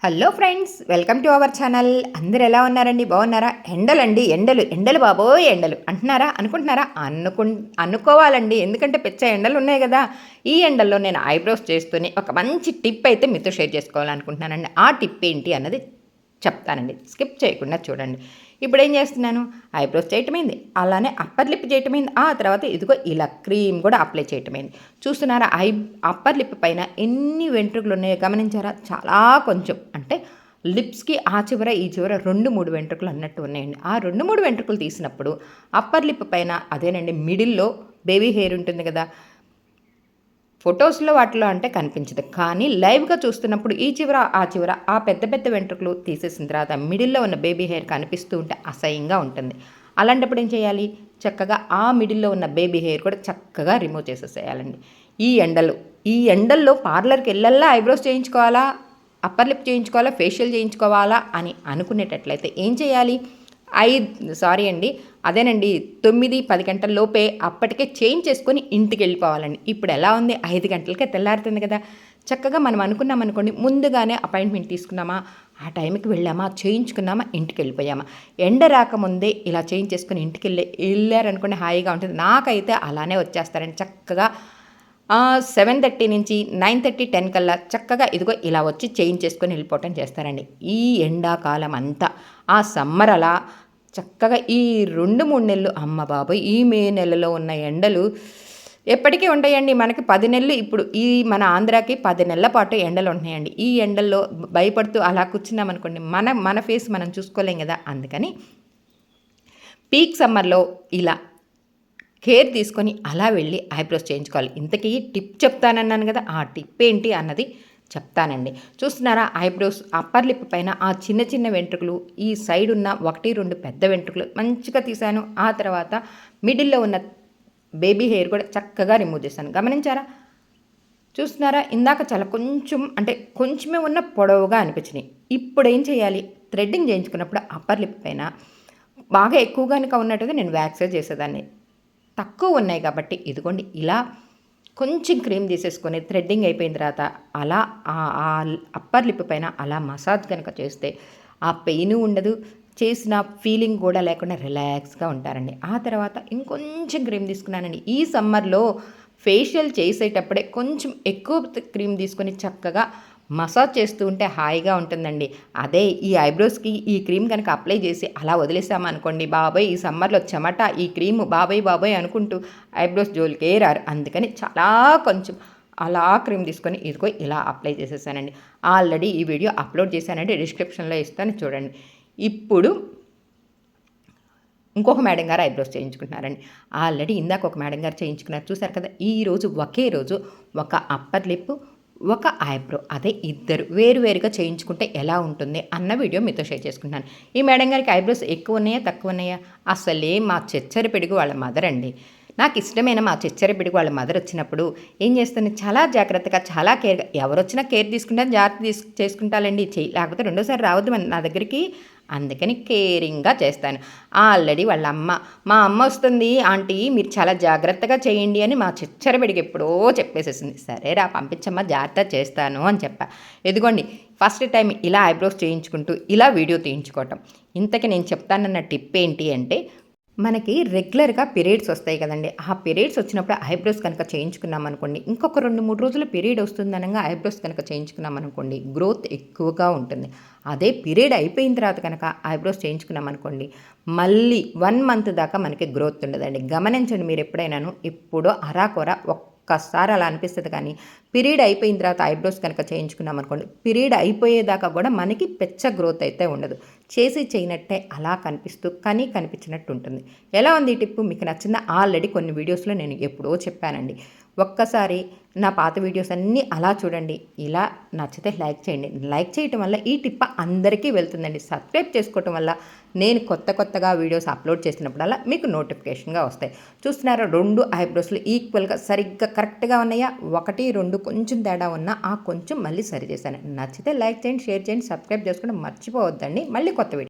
Hello friends, welcome to our channel. అందరు ఎలా ఉన్నారండి? బాగున్నారా? ఎండలండి, ఎండలు ఎండలు బాబోయ్ ఎండలు అంటున్నారా, అనుకుంటున్నారా? అనుకోవాలండి. ఎందుకంటే పెద్ద ఎండలు ఉన్నాయి కదా. ఈ ఎండల్లో నేను ఐబ్రోస్ చేస్తూనే ఒక మంచి టిప్ అయితే మీతో షేర్ చేసుకోవాలనుకుంటున్నానండి. ఆ టిప్ ఏంటి అన్నది చెప్తానండి. స్కిప్ చేయకుండా చూడండి. ఇప్పుడు ఏం చేస్తున్నాను, ఐబ్రోస్ చేయటమైంది, అలానే అప్పర్ లిప్ చేయటమైంది, ఆ తర్వాత ఇదిగో ఇలా క్రీమ్ కూడా అప్లై చేయటమైంది. చూస్తున్నారా, అప్పర్ లిప్ పైన ఎన్ని వెంట్రుకలు ఉన్నాయో గమనించారా? చాలా కొంచెం, అంటే లిప్స్కి ఆ చివర ఈ చివర 2-3 వెంట్రుకలు అన్నట్టు ఉన్నాయండి. ఆ 2-3 వెంట్రుకలు తీసినప్పుడు అప్పర్ లిప్ పైన అదేనండి మిడిల్లో బేబీ హెయిర్ ఉంటుంది కదా. ఫొటోస్లో వాటిలో అంటే కనిపించదు, కానీ లైవ్గా చూస్తున్నప్పుడు ఈ చివర ఆ చివర ఆ పెద్ద పెద్ద వెంట్రుకలు తీసేసిన తర్వాత మిడిల్లో ఉన్న బేబీ హెయిర్ కనిపిస్తూ ఉంటే అసహ్యంగా ఉంటుంది. అలాంటప్పుడు ఏం చేయాలి, చక్కగా ఆ మిడిల్లో ఉన్న బేబీ హెయిర్ కూడా చక్కగా రిమూవ్ చేసేసేయాలండి. ఈ ఎండల్లో పార్లర్కి వెళ్ళల్లా ఐబ్రోస్ చేయించుకోవాలా, అప్పర్ లిప్ చేయించుకోవాలా, ఫేషియల్ చేయించుకోవాలా అని అనుకునేటట్లయితే ఏం చేయాలి, సారీ అండి, అదేనండి 9-10 గంటల లోపే అప్పటికే చేంజ్ చేసుకొని ఇంటికి వెళ్ళిపోవాలండి. ఇప్పుడు ఎలా ఉంది, 5 గంటలకే తెల్లారుతుంది కదా. చక్కగా మనం అనుకున్నాం అనుకోండి, ముందుగానే అపాయింట్మెంట్ తీసుకున్నామా, ఆ టైంకి వెళ్ళామా, చేయించుకున్నామా, ఇంటికి వెళ్ళిపోయామా. ఎండ రాకముందే ఇలా చేంజ్ చేసుకుని ఇంటికి వెళ్ళారనుకోండి, హాయిగా ఉంటుంది. నాకైతే అలానే వచ్చేస్తారండి చక్కగా. 7:30 నుంచి 9:30, 10 కల్లా చక్కగా ఇదిగో ఇలా వచ్చి చేంజ్ చేసుకొని వెళ్ళిపోవటం చేస్తారండి. ఈ ఎండాకాలం అంతా, ఆ సమ్మర్ అలా చక్కగా ఈ 2-3 నెలలు, అమ్మ బాబోయ్ ఈ మే నెలలో ఉన్న ఎండలు ఎప్పటికీ ఉంటాయండి. మనకి 10 నెలలు, ఇప్పుడు ఈ మన ఆంధ్రాకి 10 నెలల పాటు ఎండలు ఉంటున్నాయండి. ఈ ఎండల్లో భయపడుతూ అలా కూర్చున్నామనుకోండి, మన ఫేస్ మనం చూసుకోలేం కదా. అందుకని పీక్ సమ్మర్లో ఇలా కేర్ తీసుకొని అలా వెళ్ళి ఐబ్రోస్ చేయించుకోవాలి. ఇంతకీ టిప్ చెప్తానన్నాను కదా, ఆ టిప్ ఏంటి అన్నది చెప్తానండి. చూస్తున్నారా, ఐబ్రోస్ అప్పర్ లిప్ పైన ఆ చిన్న చిన్న వెంట్రుకలు, ఈ సైడ్ ఉన్న 1-2 పెద్ద వెంట్రుకలు మంచిగా తీశాను. ఆ తర్వాత మిడిల్లో ఉన్న బేబీ హెయిర్ కూడా చక్కగా రిమూవ్ చేశాను. గమనించారా? చూస్తున్నారా, ఇందాక చాలా కొంచెం, అంటే కొంచెమే ఉన్న పొడవుగా అనిపించినాయి. ఇప్పుడు ఏం చేయాలి, థ్రెడ్డింగ్ చేయించుకున్నప్పుడు అప్పర్ లిప్ పైన బాగా ఎక్కువ కనుక ఉన్నట్టుగా నేను వ్యాక్సే చేసేదాన్ని. తక్కువ ఉన్నాయి కాబట్టి ఇదిగోండి ఇలా కొంచెం క్రీమ్ తీసేసుకొని థ్రెడ్డింగ్ అయిపోయిన తర్వాత అలా అప్పర్ లిప్ పైన అలా మసాజ్ కనుక చేస్తే ఆ పెయిన్ ఉండదు, చేసిన ఫీలింగ్ కూడా లేకుండా రిలాక్స్గా ఉంటారండి. ఆ తర్వాత ఇంకొంచెం క్రీమ్ తీసుకున్నానండి. ఈ సమ్మర్లో ఫేషియల్ చేసేటప్పుడే కొంచెం ఎక్కువ క్రీమ్ తీసుకొని చక్కగా మసాజ్ చేస్తూ ఉంటే హాయిగా ఉంటుందండి. అదే ఈ ఐబ్రోస్కి ఈ క్రీమ్ కనుక అప్లై చేసి అలా వదిలేసామనుకోండి, బాబాయ్ ఈ సమ్మర్లో చెమట, ఈ క్రీమ్ బాబాయ్ బాబాయ్ అనుకుంటూ ఐబ్రోస్ జోలికే రారు. అందుకని చాలా కొంచెం అలా క్రీమ్ తీసుకొని ఇదిగో ఇలా అప్లై చేసేసానండి. ఆల్రెడీ ఈ వీడియో అప్లోడ్ చేశానండి, డిస్క్రిప్షన్లో ఇస్తాను చూడండి. ఇప్పుడు ఇంకొక మేడం గారు ఐబ్రోస్ చేయించుకుంటున్నారండి. ఆల్రెడీ ఇందాక ఒక మేడం గారు చేయించుకున్నారు, చూసారు కదా. ఈరోజు ఒకే రోజు ఒక అప్పర్ లిప్, ఒక ఐబ్రో, అదే ఇద్దరు వేరువేరుగా చేయించుకుంటే ఎలా ఉంటుంది అన్న వీడియో మీతో షేర్ చేసుకుంటున్నాను. ఈ మేడం గారికి ఐబ్రోస్ ఎక్కువ ఉన్నాయా, తక్కువ ఉన్నాయా? అసలే మా చెచ్చరి పిడుగు వాళ్ళ మదర్ అండి. నాకు ఇష్టమైన మా చెచ్చరి పిడుగు వాళ్ళ మదర్ వచ్చినప్పుడు ఏం చేస్తాను, చాలా జాగ్రత్తగా, చాలా కేర్గా, ఎవరు వచ్చినా కేర్ తీసుకుంటాను, జాగ్రత్త చేసుకుంటానండి. లేకపోతే రెండోసారి రావద్దు నా దగ్గరికి. అందుకని కేరింగ్గా చేస్తాను. ఆల్రెడీ వాళ్ళ అమ్మ, మా అమ్మ వస్తుంది ఆంటీ, మీరు చాలా జాగ్రత్తగా చేయండి అని మా చిచ్చరబిడికి ఎప్పుడో చెప్పేసేసింది. సరేరా పంపించమ్మా, జాగ్రత్త చేస్తాను అని చెప్పా. ఎదుగోండి ఫస్ట్ టైం ఇలా ఐబ్రోస్ చేయించుకుంటూ ఇలా వీడియో తీయించుకోవటం. ఇంతకీ నేను చెప్తానన్న టిప్ ఏంటి అంటే, మనకి రెగ్యులర్గా పీరియడ్స్ వస్తాయి కదండి. ఆ పీరియడ్స్ వచ్చినప్పుడు ఐబ్రోస్ కనుక చేయించుకున్నాం అనుకోండి, ఇంకొక 2-3 రోజులు పీరియడ్ వస్తుందనగా ఐబ్రోస్ కనుక చేయించుకున్నాం అనుకోండి, గ్రోత్ ఎక్కువగా ఉంటుంది. అదే పీరియడ్ అయిపోయిన తర్వాత కనుక ఐబ్రోస్ చేయించుకున్నాం అనుకోండి, మళ్ళీ 1 మంత్ దాకా మనకి గ్రోత్ ఉండదండి. గమనించండి, మీరు ఎప్పుడైనాను ఎప్పుడో అరాకొర ఒక్కసారి అలా అనిపిస్తుంది. కానీ పీరియడ్ అయిపోయిన తర్వాత ఐబ్రోస్ కనుక చేయించుకున్నాం అనుకోండి, పీరియడ్ అయిపోయేదాకా కూడా మనకి పెచ్చ గ్రోత్ అయితే ఉండదు. చేసి చేయనట్టే అలా కనిపించినట్టు ఉంటుంది. ఎలా ఉంది ఈ టిప్పు, మీకు నచ్చిందా? ఆల్రెడీ కొన్ని వీడియోస్లో నేను ఎప్పుడో చెప్పానండి. ఒక్కసారి నా పాత వీడియోస్ అన్నీ అలా చూడండి. ఇలా నచ్చితే లైక్ చేయండి. లైక్ చేయటం వల్ల ఈ టిప్ అందరికీ వెళ్తుందండి. సబ్స్క్రైబ్ చేసుకోవటం వల్ల నేను కొత్తగా వీడియోస్ అప్లోడ్ చేసినప్పుడల్లా మీకు నోటిఫికేషన్గా వస్తాయి. చూస్తున్నారా, 2 ఐబ్రోస్లు ఈక్వల్గా సరిగ్గా కరెక్ట్గా ఉన్నాయా? 1-2 కొంచెం తేడా ఉన్నా ఆ కొంచెం మళ్ళీ సరి చేశాను. నచ్చితే లైక్ చేయండి, షేర్ చేయండి, సబ్స్క్రైబ్ చేసుకోవడం మర్చిపోవద్దండి. మళ్ళీ కొత్త వీడియో